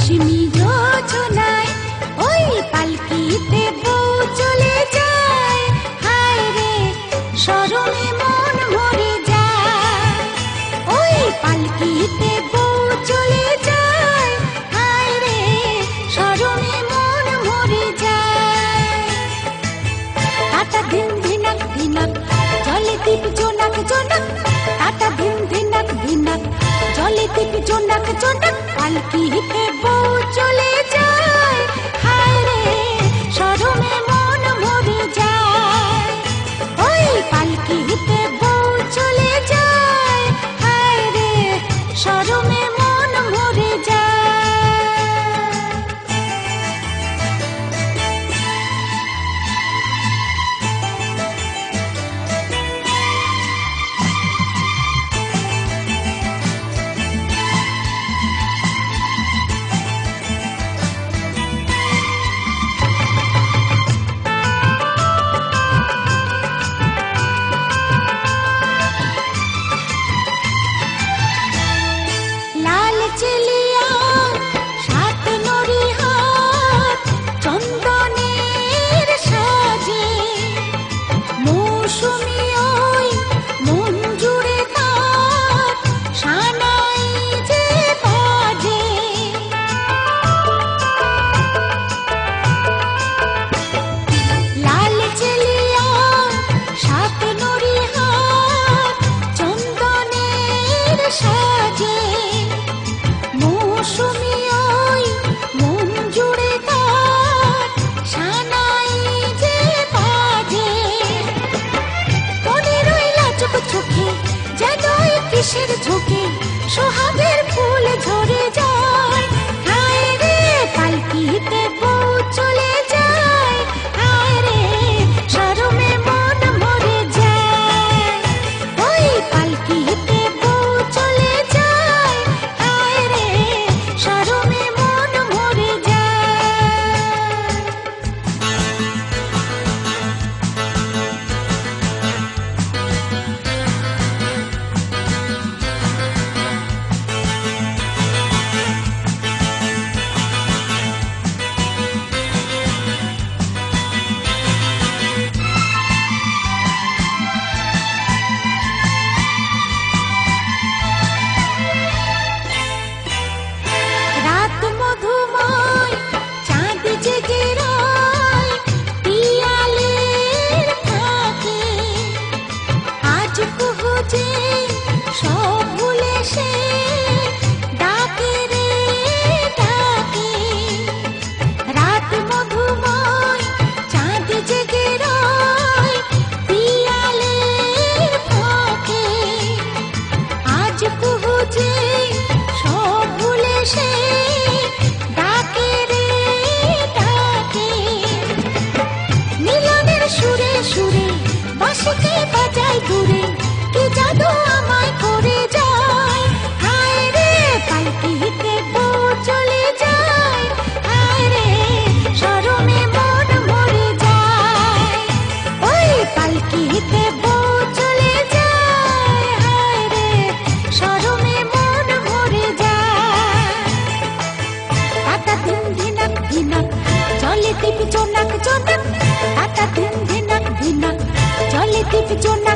রেশমি যোজনায় ওই পালকিতে বউ চলে যায়। হায় রে শরমে মন মরে যায়। ওই পালকিতে বউ চলে যায়। হায় রে শরমে মন মরে যায়। টাটা ধিন ধিনাক ধিনাক জলে দীপ জোনাক জোনাক। টাটা ধিন ধিনাক ধিনাক জলে দীপ জোনাক জোনাক। পালকিতে বউ চলে যায়। হায় রে শরমে মন মরে যায়। ওই পালকিতে বউ চলে যায়। হায় রে শরমে মন মরে যায়। চেলিয়া সাত নরি হাত চন্দনের সাজে। মৌসুমি ওই মন জুড়ে তার সানাই যে বাজে। লাল চেলিয়া সাত নরি হাত চন্দনের সাজে। মৌসুমি ওই মন জুড়ে তার সানাই যে বাজে। মনে রইলা চোখ চোখে যেন কিসের ঝোঁকে সোহাগের ফুল ঝরে যায়। হায় রে পালকিতে বউ চলে যায়। হায় রে শরমে মন মরে যায়। ওই পালকিতে বউ চলে যায়। হায় রে শরমে মন মরে যায়। রাত মধুময় চাঁদ জেগে রয় পিয়ালের ফাঁকে। আজ কুহু যে সব ভুলে সে ডাকে রে ডাকে। রাত মধুময় চাঁদ জেগে রয় পিয়ালের ফাঁকে। আজ কুহু যে সব ভুলে সে ডাকে রে ডাকে। মিলনের সুরে সুরে বাঁশিকে বাজায় দূরে। কি জাদু আমায় করে যায়। হায় রে পালকিতে বউ চলে যায়। হায় রে শরমে মন মরে যায়। ওই পালকিতে বউ চলে যায়। হায় রে শরমে মন মরে যায়। টাটা ধিন ধিনাক ধিনাক জলে দীপ জোনাক জোনাক। টাটা ধিন ধিনাক ধিনাক জলে দীপ জোনাক